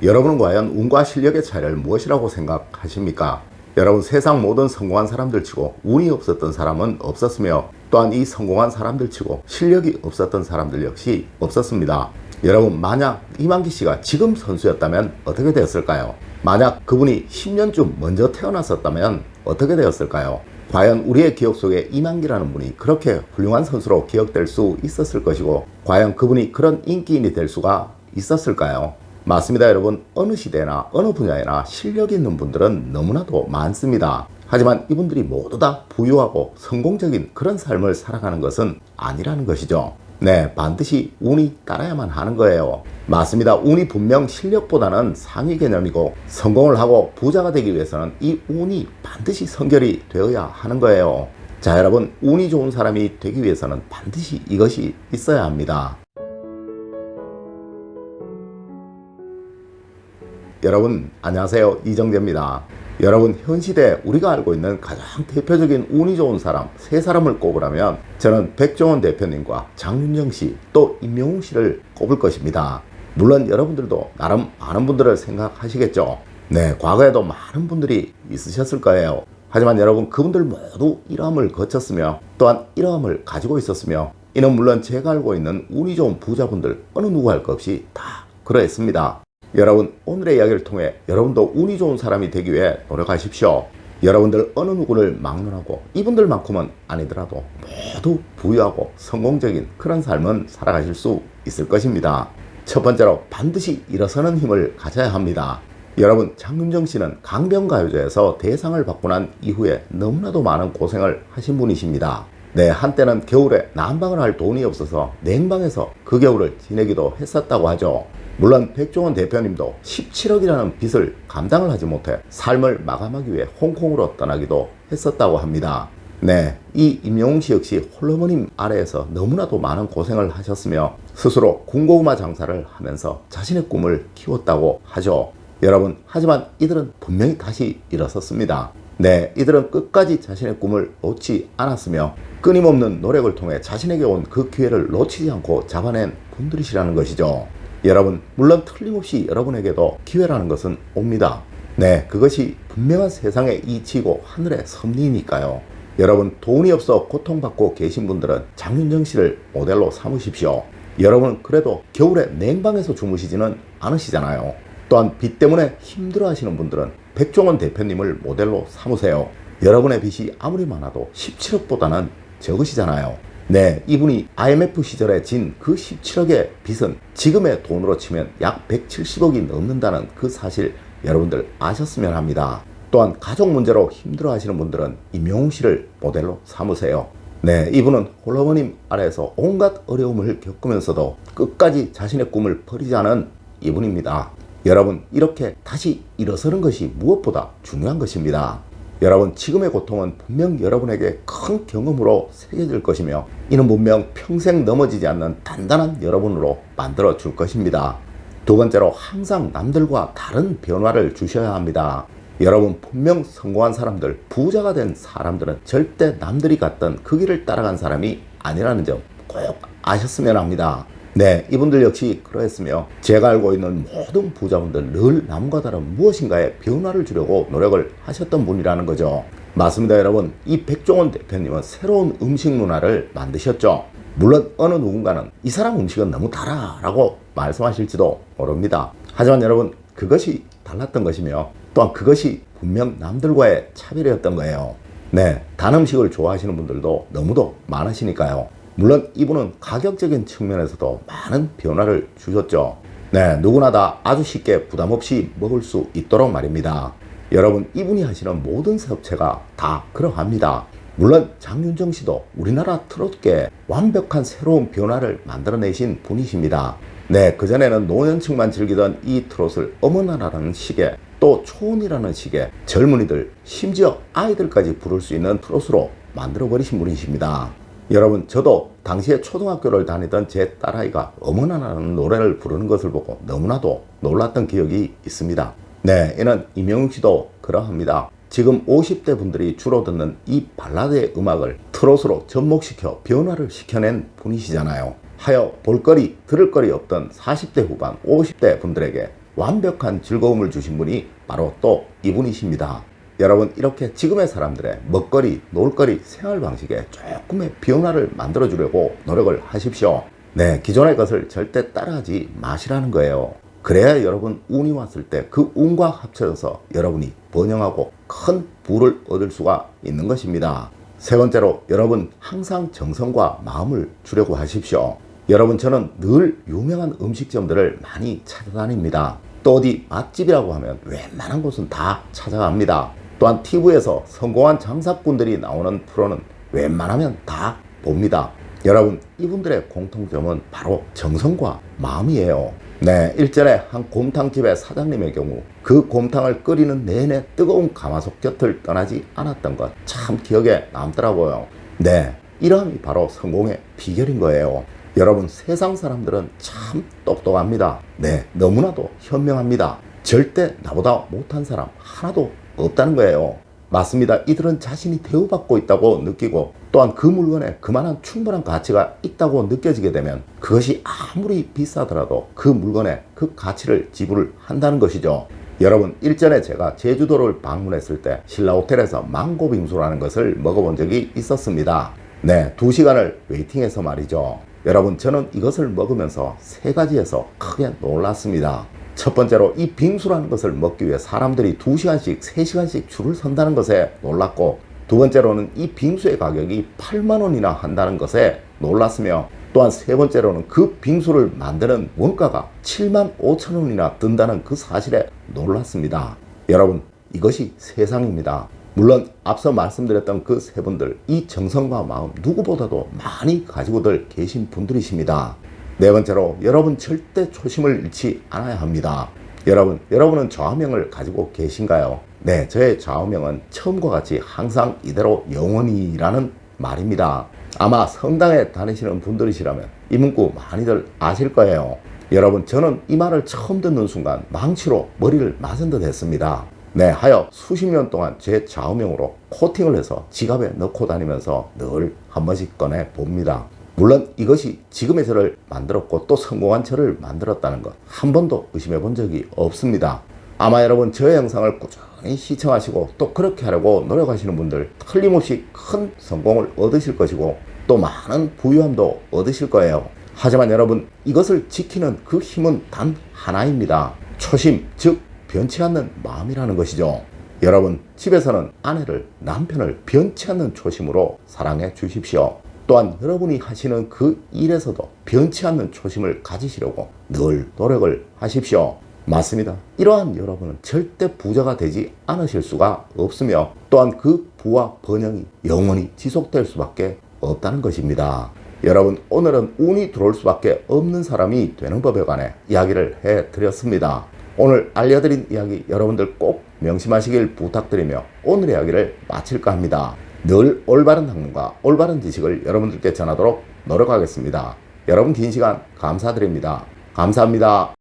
여러분은 과연 운과 실력의 차이를 무엇이라고 생각하십니까? 여러분, 세상 모든 성공한 사람들 치고 운이 없었던 사람은 없었으며, 또한 이 성공한 사람들 치고 실력이 없었던 사람들 역시 없었습니다. 여러분, 만약 이만기 씨가 지금 선수였다면 어떻게 되었을까요? 만약 그분이 10년쯤 먼저 태어났었다면 어떻게 되었을까요? 과연 우리의 기억 속에 이만기라는 분이 그렇게 훌륭한 선수로 기억될 수 있었을 것이고, 과연 그분이 그런 인기인이 될 수가 있었을까요? 맞습니다, 여러분. 어느 시대나 어느 분야에나 실력이 있는 분들은 너무나도 많습니다. 하지만 이분들이 모두 다 부유하고 성공적인 그런 삶을 살아가는 것은 아니라는 것이죠. 네, 반드시 운이 따라야만 하는 거예요. 맞습니다. 운이 분명 실력보다는 상위 개념이고, 성공을 하고 부자가 되기 위해서는 이 운이 반드시 선결이 되어야 하는 거예요. 자, 여러분, 운이 좋은 사람이 되기 위해서는 반드시 이것이 있어야 합니다. 여러분, 안녕하세요. 이정재입니다. 여러분, 현 시대에 우리가 알고 있는 가장 대표적인 운이 좋은 사람 세 사람을 꼽으라면 저는 백종원 대표님과 장윤정 씨, 또 임영웅 씨를 꼽을 것입니다. 물론 여러분들도 나름 많은 분들을 생각하시겠죠. 네, 과거에도 많은 분들이 있으셨을 거예요. 하지만 여러분, 그분들 모두 이러함을 거쳤으며, 또한 이러함을 가지고 있었으며, 이는 물론 제가 알고 있는 운이 좋은 부자분들 어느 누구 할 것 없이 다 그러했습니다. 여러분, 오늘의 이야기를 통해 여러분도 운이 좋은 사람이 되기 위해 노력하십시오. 여러분들 어느 누구를 막론하고 이분들만큼은 아니더라도 모두 부유하고 성공적인 그런 삶은 살아가실 수 있을 것입니다. 첫 번째로 반드시 일어서는 힘을 가져야 합니다. 여러분, 장윤정 씨는 강변가요제에서 대상을 받고 난 이후에 너무나도 많은 고생을 하신 분이십니다. 네, 한때는 겨울에 난방을 할 돈이 없어서 냉방에서 그 겨울을 지내기도 했었다고 하죠. 물론 백종원 대표님도 17억이라는 빚을 감당을 하지 못해 삶을 마감하기 위해 홍콩으로 떠나기도 했었다고 합니다. 네, 이 임영웅 씨 역시 홀어머님 아래에서 너무나도 많은 고생을 하셨으며 스스로 군고구마 장사를 하면서 자신의 꿈을 키웠다고 하죠. 여러분, 하지만 이들은 분명히 다시 일어섰습니다. 네, 이들은 끝까지 자신의 꿈을 놓지 않았으며 끊임없는 노력을 통해 자신에게 온 그 기회를 놓치지 않고 잡아낸 분들이시라는 것이죠. 여러분, 물론 틀림없이 여러분에게도 기회라는 것은 옵니다. 네, 그것이 분명한 세상의 이치고 하늘의 섭리니까요. 여러분, 돈이 없어 고통받고 계신 분들은 장윤정 씨를 모델로 삼으십시오. 여러분, 그래도 겨울에 냉방에서 주무시지는 않으시잖아요. 또한 빚 때문에 힘들어 하시는 분들은 백종원 대표님을 모델로 삼으세요. 여러분의 빚이 아무리 많아도 17억보다는 적으시잖아요. 네, 이분이 IMF 시절에 진 그 17억의 빚은 지금의 돈으로 치면 약 170억이 넘는다는 그 사실 여러분들 아셨으면 합니다. 또한 가족 문제로 힘들어 하시는 분들은 임영웅 씨를 모델로 삼으세요. 네, 이분은 홀어머님 아래에서 온갖 어려움을 겪으면서도 끝까지 자신의 꿈을 버리지 않은 이분입니다. 여러분, 이렇게 다시 일어서는 것이 무엇보다 중요한 것입니다. 여러분, 지금의 고통은 분명 여러분에게 큰 경험으로 새겨질 것이며, 이는 분명 평생 넘어지지 않는 단단한 여러분으로 만들어 줄 것입니다. 두 번째로, 항상 남들과 다른 변화를 주셔야 합니다. 여러분, 분명 성공한 사람들, 부자가 된 사람들은 절대 남들이 갔던 그 길을 따라간 사람이 아니라는 점 꼭 아셨으면 합니다. 네, 이분들 역시 그러했으며, 제가 알고 있는 모든 부자분들 늘 남과 다른 무엇인가에 변화를 주려고 노력을 하셨던 분이라는 거죠. 맞습니다, 여러분. 이 백종원 대표님은 새로운 음식 문화를 만드셨죠. 물론 어느 누군가는 이 사람 음식은 너무 달아라고 말씀하실지도 모릅니다. 하지만 여러분, 그것이 달랐던 것이며, 또한 그것이 분명 남들과의 차별이었던 거예요. 네, 단 음식을 좋아하시는 분들도 너무도 많으시니까요. 물론 이분은 가격적인 측면에서도 많은 변화를 주셨죠. 네, 누구나 다 아주 쉽게 부담 없이 먹을 수 있도록 말입니다. 여러분, 이분이 하시는 모든 사업체가 다 그러합니다. 물론 장윤정 씨도 우리나라 트롯계에 완벽한 새로운 변화를 만들어내신 분이십니다. 네, 그전에는 노년층만 즐기던 이 트롯을 어머나라는 시계, 또 초혼이라는 시계, 젊은이들, 심지어 아이들까지 부를 수 있는 트롯으로 만들어버리신 분이십니다. 여러분, 저도 당시에 초등학교를 다니던 제 딸아이가 어머나라는 노래를 부르는 것을 보고 너무나도 놀랐던 기억이 있습니다. 네, 이는 임영웅 씨도 그러합니다. 지금 50대 분들이 주로 듣는 이 발라드의 음악을 트롯으로 접목시켜 변화를 시켜낸 분이시잖아요. 하여 볼거리, 들을 거리 없던 40대 후반, 50대 분들에게 완벽한 즐거움을 주신 분이 바로 또 이분이십니다. 여러분, 이렇게 지금의 사람들의 먹거리, 놀거리, 생활 방식에 조금의 변화를 만들어 주려고 노력을 하십시오. 네, 기존의 것을 절대 따라하지 마시라는 거예요. 그래야 여러분 운이 왔을 때 그 운과 합쳐져서 여러분이 번영하고 큰 부를 얻을 수가 있는 것입니다. 세 번째로, 여러분 항상 정성과 마음을 주려고 하십시오. 여러분, 저는 늘 유명한 음식점들을 많이 찾아다닙니다. 또 어디 맛집이라고 하면 웬만한 곳은 다 찾아갑니다. 또한 TV에서 성공한 장사꾼들이 나오는 프로는 웬만하면 다 봅니다. 여러분, 이분들의 공통점은 바로 정성과 마음이에요. 네, 일전에 한 곰탕집의 사장님의 경우 그 곰탕을 끓이는 내내 뜨거운 가마솥 곁을 떠나지 않았던 것 참 기억에 남더라고요. 네, 이러함이 바로 성공의 비결인 거예요. 여러분, 세상 사람들은 참 똑똑합니다. 네, 너무나도 현명합니다. 절대 나보다 못한 사람 하나도 없다는 거예요. 맞습니다. 이들은 자신이 대우받고 있다고 느끼고 또한 그 물건에 그만한 충분한 가치가 있다고 느껴지게 되면 그것이 아무리 비싸더라도 그 물건에 그 가치를 지불을 한다는 것이죠. 여러분, 일전에 제가 제주도를 방문했을 때 신라호텔에서 망고빙수라는 것을 먹어본 적이 있었습니다. 네, 2시간을 웨이팅해서 말이죠. 여러분, 저는 이것을 먹으면서 세 가지에서 크게 놀랐습니다. 첫 번째로, 이 빙수라는 것을 먹기 위해 사람들이 2시간씩 3시간씩 줄을 선다는 것에 놀랐고, 두 번째로는 이 빙수의 가격이 8만 원이나 한다는 것에 놀랐으며, 또한 세 번째로는 그 빙수를 만드는 원가가 7만 5천 원이나 든다는 그 사실에 놀랐습니다. 여러분, 이것이 세상입니다. 물론 앞서 말씀드렸던 그 세 분들, 이 정성과 마음 누구보다도 많이 가지고들 계신 분들이십니다. 네 번째로, 여러분 절대 초심을 잃지 않아야 합니다. 여러분은 좌우명을 가지고 계신가요? 네, 저의 좌우명은 처음과 같이 항상 이대로 영원히라는 말입니다. 아마 성당에 다니시는 분들이시라면 이 문구 많이들 아실 거예요. 여러분, 저는 이 말을 처음 듣는 순간 망치로 머리를 맞은 듯 했습니다. 네, 하여 수십 년 동안 제 좌우명으로 코팅을 해서 지갑에 넣고 다니면서 늘 한 번씩 꺼내 봅니다. 물론 이것이 지금의 저를 만들었고 또 성공한 저를 만들었다는 것 한 번도 의심해 본 적이 없습니다. 아마 여러분, 저의 영상을 꾸준히 시청하시고 또 그렇게 하려고 노력하시는 분들 틀림없이 큰 성공을 얻으실 것이고 또 많은 부유함도 얻으실 거예요. 하지만 여러분, 이것을 지키는 그 힘은 단 하나입니다. 초심, 즉 변치 않는 마음이라는 것이죠. 여러분, 집에서는 아내를, 남편을 변치 않는 초심으로 사랑해 주십시오. 또한 여러분이 하시는 그 일에서도 변치 않는 초심을 가지시려고 늘 노력을 하십시오. 맞습니다. 이러한 여러분은 절대 부자가 되지 않으실 수가 없으며 또한 그 부와 번영이 영원히 지속될 수밖에 없다는 것입니다. 여러분, 오늘은 운이 들어올 수밖에 없는 사람이 되는 법에 관해 이야기를 해드렸습니다. 오늘 알려드린 이야기 여러분들 꼭 명심하시길 부탁드리며 오늘의 이야기를 마칠까 합니다. 늘 올바른 학문과 올바른 지식을 여러분들께 전하도록 노력하겠습니다. 여러분, 긴 시간 감사드립니다. 감사합니다.